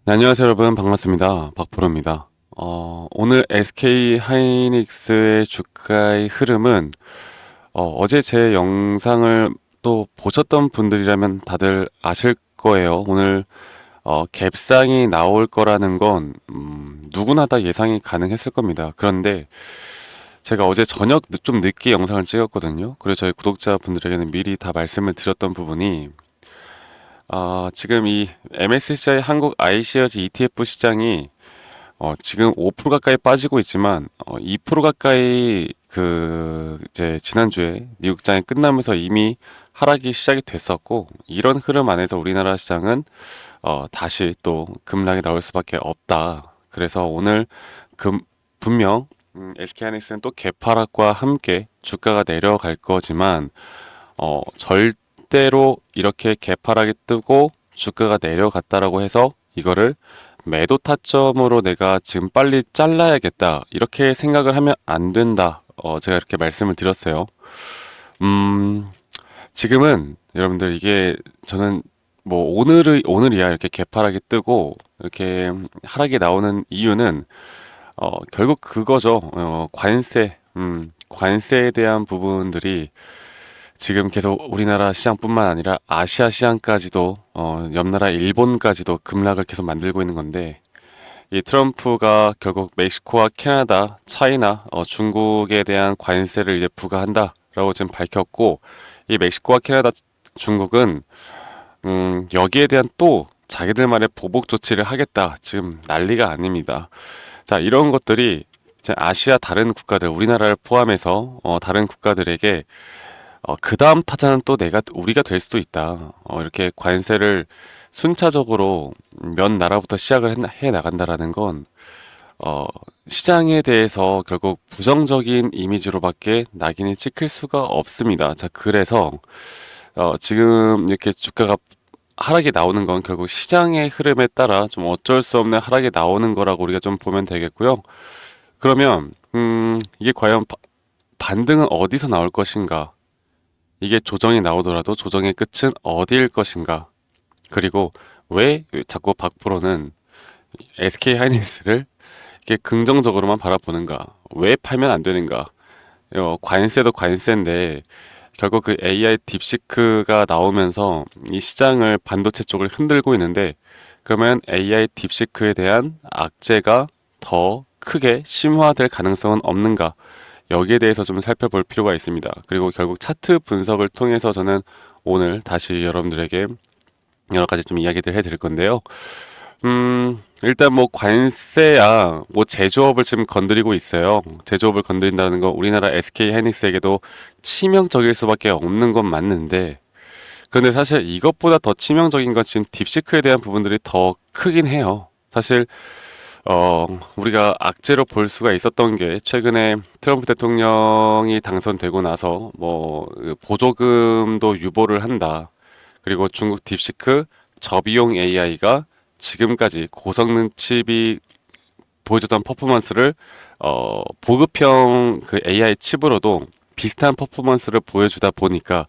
네, 안녕하세요, 여러분. 반갑습니다. 박프로입니다. 오늘 SK 하이닉스의 주가의 흐름은 어제 제 영상을 또 보셨던 분들이라면 다들 아실 거예요. 오늘 갭상이 나올 거라는 건 누구나 다 예상이 가능했을 겁니다. 그런데 제가 어제 저녁 좀 늦게 영상을 찍었거든요. 그래서 저희 구독자분들에게는 미리 다 말씀을 드렸던 부분이 지금 이 MSCI 한국 iShares ETF 시장이 지금 5% 가까이 빠지고 있지만 2% 가까이 그 이제 지난주에 미국장이 끝나면서 이미 하락이 시작이 됐었고, 이런 흐름 안에서 우리나라 시장은 다시 또 급락이 나올 수밖에 없다. 그래서 오늘 금 분명 SK하이닉스는 또 개파락과 함께 주가가 내려갈 거지만 절대로 이렇게 개파락이 뜨고 주가가 내려갔다라고 해서 이거를 매도 타점으로 내가 지금 빨리 잘라야겠다, 이렇게 생각을 하면 안 된다. 제가 이렇게 말씀을 드렸어요. 지금은 여러분들, 이게 저는 뭐 오늘이야 이렇게 개파락이 뜨고 이렇게 하락이 나오는 이유는 결국 그거죠. 관세에 대한 부분들이 지금 계속 우리나라 시장뿐만 아니라 아시아 시장까지도 옆나라 일본까지도 급락을 계속 만들고 있는 건데, 이 트럼프가 결국 멕시코와 캐나다, 차이나, 중국에 대한 관세를 이제 부과한다라고 지금 밝혔고, 이 멕시코와 캐나다, 중국은 여기에 대한 또 자기들만의 보복 조치를 하겠다, 지금 난리가 아닙니다. 자, 이런 것들이 이제 아시아 다른 국가들, 우리나라를 포함해서 다른 국가들에게 그 다음 타자는 또 우리가 될 수도 있다. 이렇게 관세를 순차적으로 몇 나라부터 시작을 해 나간다라는 건, 시장에 대해서 결국 부정적인 이미지로밖에 낙인이 찍힐 수가 없습니다. 자, 그래서, 지금 이렇게 주가가 하락이 나오는 건 결국 시장의 흐름에 따라 좀 어쩔 수 없는 하락이 나오는 거라고 우리가 좀 보면 되겠고요. 그러면, 이게 과연 반등은 어디서 나올 것인가? 이게 조정이 나오더라도 조정의 끝은 어디일 것인가? 그리고 왜 자꾸 박프로는 SK 하이닉스를 이렇게 긍정적으로만 바라보는가? 왜 팔면 안 되는가? 관세도 관세인데 결국 그 AI 딥시크가 나오면서 이 시장을, 반도체 쪽을 흔들고 있는데, 그러면 AI 딥시크에 대한 악재가 더 크게 심화될 가능성은 없는가? 여기에 대해서 좀 살펴볼 필요가 있습니다. 그리고 결국 차트 분석을 통해서 저는 오늘 다시 여러분들에게 여러 가지 좀 이야기들 해드릴 건데요. 일단 뭐 관세야 뭐 제조업을 지금 건드리고 있어요. 제조업을 건드린다는 건 우리나라 SK 하이닉스에게도 치명적일 수밖에 없는 건 맞는데, 그런데 사실 이것보다 더 치명적인 건 지금 딥시크에 대한 부분들이 더 크긴 해요. 사실 우리가 악재로 볼 수가 있었던 게, 최근에 트럼프 대통령이 당선되고 나서 그 보조금도 유보를 한다. 그리고 중국 딥시크 저비용 AI가 지금까지 고성능 칩이 보여줬던 퍼포먼스를 보급형 그 AI 칩으로도 비슷한 퍼포먼스를 보여주다 보니까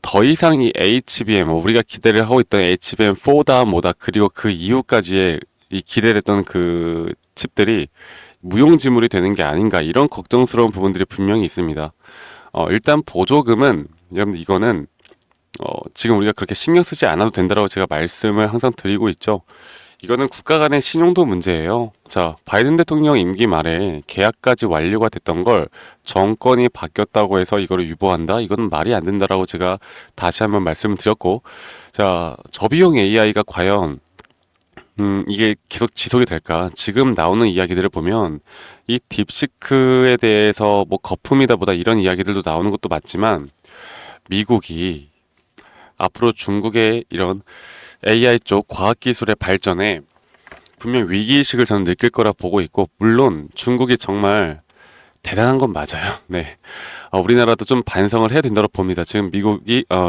더 이상 이 HBM, 우리가 기대를 하고 있던 HBM4다 뭐다, 그리고 그 이후까지의 이 기대됐던 그 칩들이 무용지물이 되는 게 아닌가, 이런 걱정스러운 부분들이 분명히 있습니다. 일단 보조금은, 여러분, 이거는 지금 우리가 그렇게 신경 쓰지 않아도 된다라고 제가 말씀을 항상 드리고 있죠. 이거는 국가 간의 신용도 문제예요. 자, 바이든 대통령 임기 말에 계약까지 완료가 됐던 걸 정권이 바뀌었다고 해서 이거를 유보한다? 이거는 말이 안 된다라고 제가 다시 한번 말씀을 드렸고, 자, 저비용 AI가 과연 이게 계속 지속이 될까? 지금 나오는 이야기들을 보면 이 딥시크에 대해서 뭐 거품이다 보다 이런 이야기들도 나오는 것도 맞지만, 미국이 앞으로 중국의 이런 AI 쪽 과학기술의 발전에 분명 위기의식을 저는 느낄 거라 보고 있고, 물론 중국이 정말 대단한 건 맞아요. 네. 우리나라도 좀 반성을 해야 된다고 봅니다. 지금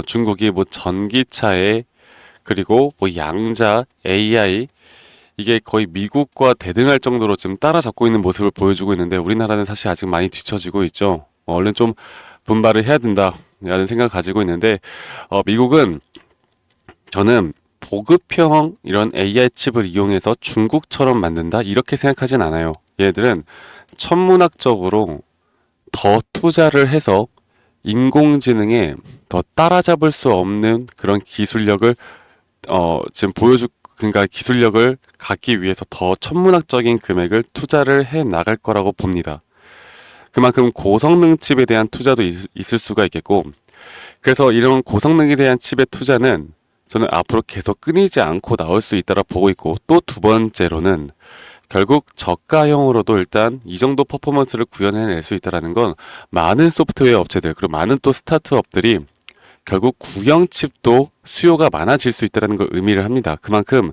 중국이 뭐 전기차에, 그리고 뭐 양자, AI, 이게 거의 미국과 대등할 정도로 지금 따라잡고 있는 모습을 보여주고 있는데, 우리나라는 사실 아직 많이 뒤처지고 있죠. 얼른 좀 분발을 해야 된다라는 생각을 가지고 있는데, 미국은, 저는 보급형 이런 AI 칩을 이용해서 중국처럼 만든다 이렇게 생각하진 않아요. 얘들은 천문학적으로 더 투자를 해서 인공지능에 더 따라잡을 수 없는 그런 기술력을 지금 그러니까 기술력을 갖기 위해서 더 천문학적인 금액을 투자를 해 나갈 거라고 봅니다. 그만큼 고성능 칩에 대한 투자도 있을 수가 있겠고, 그래서 이런 고성능에 대한 칩의 투자는 저는 앞으로 계속 끊이지 않고 나올 수 있다고 보고 있고, 또 두 번째로는 결국 저가형으로도 일단 이 정도 퍼포먼스를 구현해낼 수 있다는 건 많은 소프트웨어 업체들 그리고 많은 또 스타트업들이 결국 구형 칩도 수요가 많아질 수 있다는 걸 의미를 합니다. 그만큼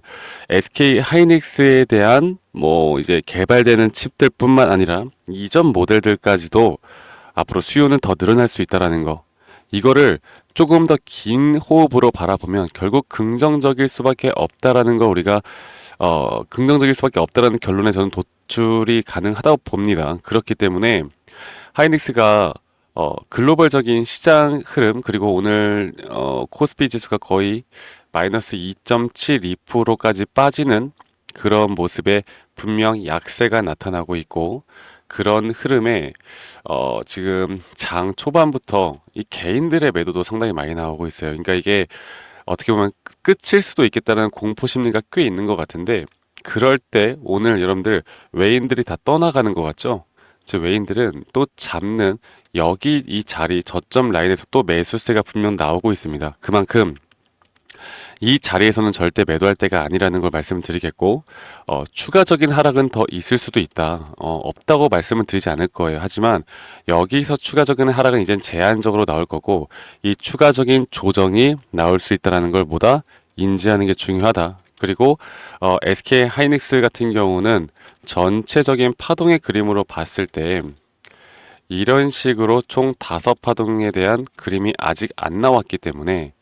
SK 하이닉스에 대한 이제 개발되는 칩들뿐만 아니라 이전 모델들까지도 앞으로 수요는 더 늘어날 수 있다는 거. 이거를 조금 더 긴 호흡으로 바라보면 결국 긍정적일 수밖에 없다라는 거 우리가 긍정적일 수밖에 없다라는 결론에 저는 도출이 가능하다고 봅니다. 그렇기 때문에 하이닉스가 글로벌적인 시장 흐름 그리고 오늘 코스피 지수가 거의 마이너스 2.72%까지 빠지는 그런 모습에 분명 약세가 나타나고 있고 그런 흐름에 지금 장 초반부터 이 개인들의 매도도 상당히 많이 나오고 있어요. 그러니까 이게 어떻게 보면 끝일 수도 있겠다는 공포 심리가 꽤 있는 것 같은데 그럴 때 오늘 여러분들 외인들이 다 떠나가는 것 같죠? 즉 외인들은 또 잡는 여기 이 자리 저점 라인에서 또 매수세가 분명 나오고 있습니다. 그만큼 이 자리에서는 절대 매도할 때가 아니라는 걸 말씀드리겠고 추가적인 하락은 더 있을 수도 있다. 없다고 말씀은 드리지 않을 거예요. 하지만 여기서 추가적인 하락은 이젠 제한적으로 나올 거고 이 추가적인 조정이 나올 수 있다는 걸 보다 인지하는 게 중요하다. 그리고 SK 하이닉스 같은 경우는 전체적인 파동의 그림으로 봤을 때 이런 식으로 총 5파동에 대한 그림이 아직 안 나왔기 때문에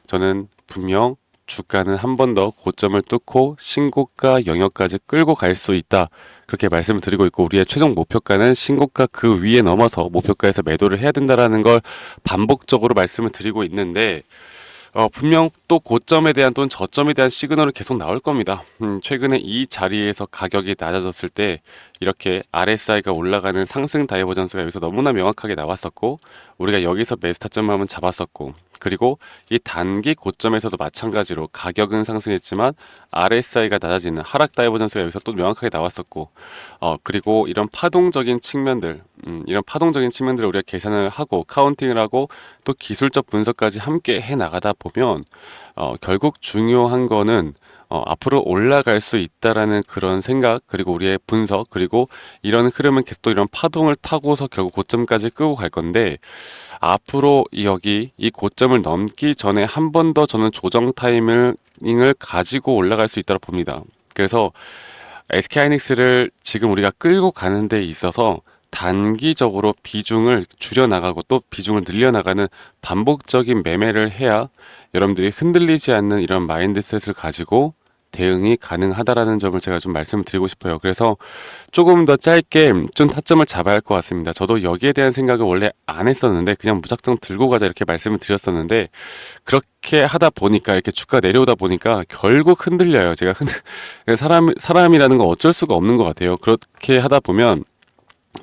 저는 분명 주가는 한 번 더 고점을 뚫고 신고가 영역까지 끌고 갈 수 있다. 그렇게 말씀을 드리고 있고 우리의 최종 목표가는 신고가 그 위에 넘어서 목표가에서 매도를 해야 된다라는 걸 반복적으로 말씀을 드리고 있는데 분명 또 고점에 대한 또는 저점에 대한 시그널은 계속 나올 겁니다. 최근에 이 자리에서 가격이 낮아졌을 때 이렇게 RSI가 올라가는 상승 다이버전스가 여기서 너무나 명확하게 나왔었고 우리가 여기서 매수 타점을 한번 잡았었고 그리고 이 단기 고점에서도 마찬가지로 가격은 상승했지만 RSI가 낮아지는 하락 다이버전스가 여기서 또 명확하게 나왔었고 그리고 이런 파동적인 측면들 이런 파동적인 측면들을 우리가 계산을 하고 카운팅을 하고 또 기술적 분석까지 함께 해 나가다 보면 결국 중요한 거는 앞으로 올라갈 수 있다라는 그런 생각 그리고 우리의 분석 그리고 이런 흐름은 계속 또 이런 파동을 타고서 결국 고점까지 끌고 갈 건데 앞으로 여기 이 고점을 넘기 전에 한 번 더 저는 조정 타이밍을 가지고 올라갈 수 있다고 봅니다. 그래서 SK하이닉스를 지금 우리가 끌고 가는 데 있어서 단기적으로 비중을 줄여나가고 또 비중을 늘려나가는 반복적인 매매를 해야 여러분들이 흔들리지 않는 이런 마인드셋을 가지고 대응이 가능하다라는 점을 제가 좀 말씀을 드리고 싶어요. 그래서 조금 더 짧게 좀 타점을 잡아야 할 것 같습니다. 저도 여기에 대한 생각을 원래 안 했었는데 그냥 무작정 들고 가자 이렇게 말씀을 드렸었는데 그렇게 하다 보니까 이렇게 주가 내려오다 보니까 결국 흔들려요. 제가 사람이라는 건 어쩔 수가 없는 것 같아요. 그렇게 하다 보면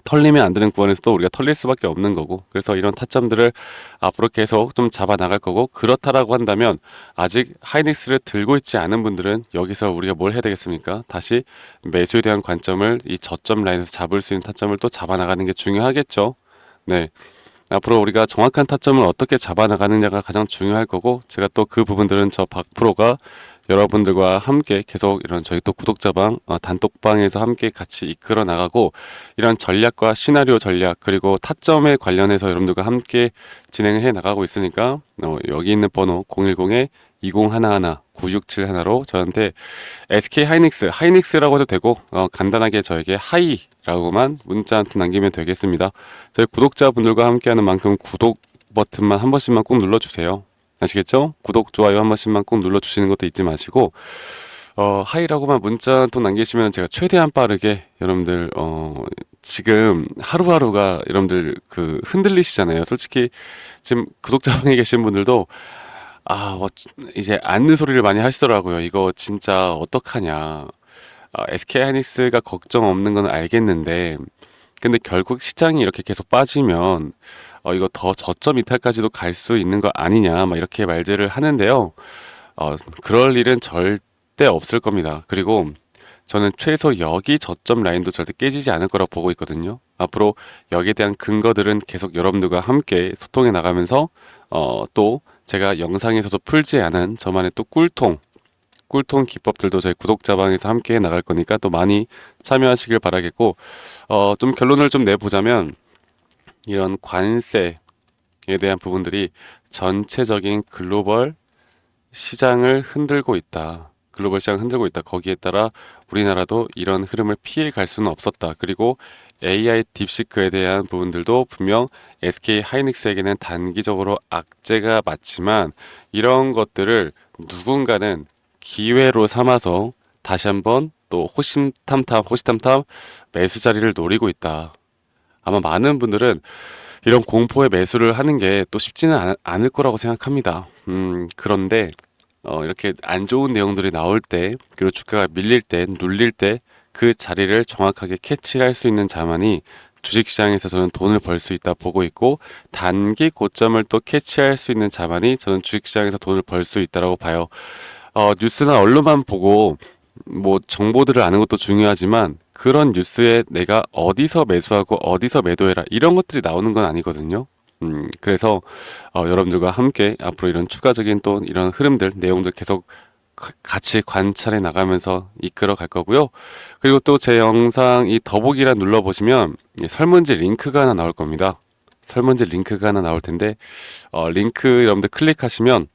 털리면 안 되는 구간에서 또 우리가 털릴 수밖에 없는 거고 그래서 이런 타점들을 앞으로 계속 좀 잡아 나갈 거고 그렇다라고 한다면 아직 하이닉스를 들고 있지 않은 분들은 여기서 우리가 뭘 해야 되겠습니까? 다시 매수에 대한 관점을 이 저점 라인에서 잡을 수 있는 타점을 또 잡아 나가는 게 중요하겠죠. 네. 앞으로 우리가 정확한 타점을 어떻게 잡아 나가느냐가 가장 중요할 거고 제가 또 그 부분들은 저 박프로가 여러분들과 함께 계속 이런 저희 또 구독자방 단톡방에서 함께 같이 이끌어 나가고 이런 전략과 시나리오 전략 그리고 타점에 관련해서 여러분들과 함께 진행을 해 나가고 있으니까 여기 있는 번호 010-2011-9671로 저한테 SK 하이닉스라고 해도 되고 간단하게 저에게 하이라고만 문자 한 통 남기면 되겠습니다. 저희 구독자분들과 함께하는 만큼 구독 버튼만 한 번씩만 꼭 눌러주세요. 아시겠죠? 구독, 좋아요 한 번씩만 꼭 눌러주시는 것도 잊지 마시고 하이라고만 문자 한 통 남기시면 제가 최대한 빠르게 여러분들 지금 하루하루가 여러분들 그 흔들리시잖아요. 솔직히 지금 구독자방에 계신 분들도 이제 앉는 소리를 많이 하시더라고요. 이거 진짜 어떡하냐. SK 하이닉스가 걱정 없는 건 알겠는데, 근데 결국 시장이 이렇게 계속 빠지면, 이거 더 저점 이탈까지도 갈 수 있는 거 아니냐, 막 이렇게 말들을 하는데요. 그럴 일은 절대 없을 겁니다. 그리고 저는 최소 여기 저점 라인도 절대 깨지지 않을 거라고 보고 있거든요. 앞으로 여기에 대한 근거들은 계속 여러분들과 함께 소통해 나가면서 또 제가 영상에서도 풀지 않은 저만의 또 꿀통 기법들도 저희 구독자방에서 함께 해 나갈 거니까 또 많이 참여하시길 바라겠고 좀 결론을 좀 내보자면 이런 관세에 대한 부분들이 전체적인 글로벌 시장을 흔들고 있다. 글로벌 시장을 흔들고 있다. 거기에 따라 우리나라도 이런 흐름을 피해 갈 수는 없었다. 그리고 AI 딥시크에 대한 부분들도 분명 SK 하이닉스에게는 단기적으로 악재가 맞지만 이런 것들을 누군가는 기회로 삼아서 다시 한번 또 호시탐탐 매수 자리를 노리고 있다. 아마 많은 분들은 이런 공포의 매수를 하는 게 또 쉽지는 않을 거라고 생각합니다. 그런데 이렇게 안 좋은 내용들이 나올 때, 그리고 주가가 밀릴 때, 눌릴 때, 그 자리를 정확하게 캐치할 수 있는 자만이 주식시장에서 저는 돈을 벌 수 있다 보고 있고, 단기 고점을 또 캐치할 수 있는 자만이 저는 주식시장에서 돈을 벌 수 있다라고 봐요. 뉴스나 언론만 보고 뭐 정보들을 아는 것도 중요하지만 그런 뉴스에 내가 어디서 매수하고 어디서 매도해라 이런 것들이 나오는 건 아니거든요. 그래서 여러분들과 함께 앞으로 이런 추가적인 또 이런 흐름들, 내용들 계속 같이 관찰해 나가면서 이끌어 갈 거고요. 그리고 또 제 영상 이 더보기란 눌러보시면 설문지 링크가 하나 나올 겁니다. 설문지 링크가 하나 나올 텐데 링크 여러분들 클릭하시면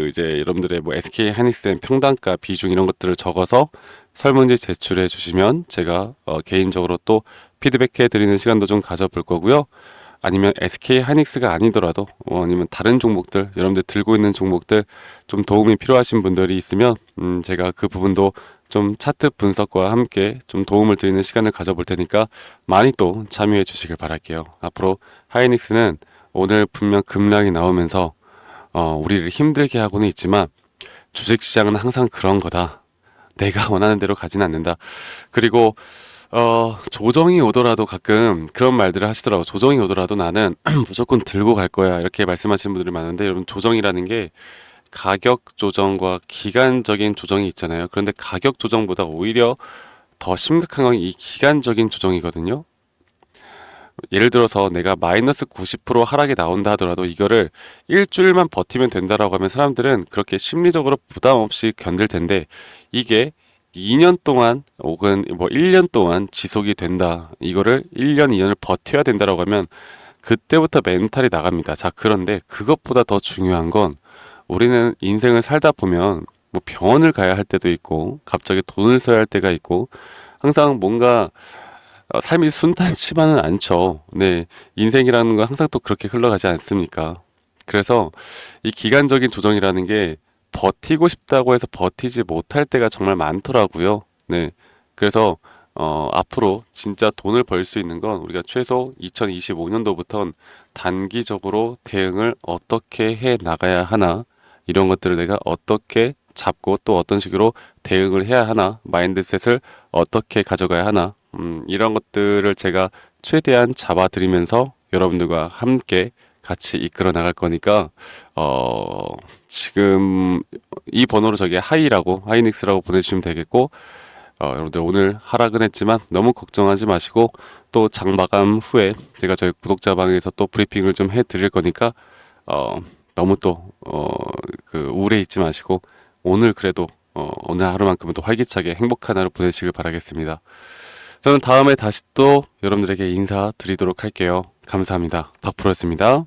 이제 여러분들의 뭐 SK 하이닉스의 평단가 비중 이런 것들을 적어서 설문지 제출해 주시면 제가 개인적으로 또 피드백해 드리는 시간도 좀 가져볼 거고요. 아니면 SK 하이닉스가 아니더라도 아니면 다른 종목들 여러분들 들고 있는 종목들 좀 도움이 필요하신 분들이 있으면 제가 그 부분도 좀 차트 분석과 함께 좀 도움을 드리는 시간을 가져볼 테니까 많이 또 참여해 주시길 바랄게요. 앞으로 하이닉스는 오늘 분명 급락이 나오면서 우리를 힘들게 하고는 있지만 주식시장은 항상 그런 거다. 내가 원하는 대로 가지는 않는다. 그리고 조정이 오더라도 가끔 그런 말들을 하시더라고. 조정이 오더라도 나는 무조건 들고 갈 거야. 이렇게 말씀하시는 분들이 많은데 여러분 조정이라는 게 가격 조정과 기간적인 조정이 있잖아요. 그런데 가격 조정보다 오히려 더 심각한 건 이 기간적인 조정이거든요. 예를 들어서 내가 마이너스 90% 하락이 나온다 하더라도 이거를 일주일만 버티면 된다라고 하면 사람들은 그렇게 심리적으로 부담 없이 견딜 텐데 이게 2년 동안 혹은 뭐 1년 동안 지속이 된다. 이거를 1년, 2년을 버텨야 된다라고 하면 그때부터 멘탈이 나갑니다. 자, 그런데 그것보다 더 중요한 건 우리는 인생을 살다 보면 뭐 병원을 가야 할 때도 있고 갑자기 돈을 써야 할 때가 있고 항상 뭔가 삶이 순탄치만은 않죠. 네, 인생이라는 건 항상 또 그렇게 흘러가지 않습니까? 그래서 이 기간적인 조정이라는 게 버티고 싶다고 해서 버티지 못할 때가 정말 많더라고요. 네, 그래서 앞으로 진짜 돈을 벌 수 있는 건 우리가 최소 2025년도부터는 단기적으로 대응을 어떻게 해 나가야 하나 이런 것들을 내가 어떻게 잡고 또 어떤 식으로 대응을 해야 하나 마인드셋을 어떻게 가져가야 하나 이런 것들을 제가 최대한 잡아드리면서 여러분들과 함께 같이 이끌어 나갈 거니까 지금 이 번호로 저기 하이닉스라고 보내주시면 되겠고 여러분들 오늘 하락은 했지만 너무 걱정하지 마시고 또 장 마감 후에 제가 저희 구독자방에서 또 브리핑을 좀 해드릴 거니까 너무 또 우울해 있지 마시고 오늘 그래도 오늘 하루만큼은 또 활기차게 행복한 하루 보내시길 바라겠습니다. 저는 다음에 다시 또 여러분들에게 인사드리도록 할게요. 감사합니다. 박프로였습니다.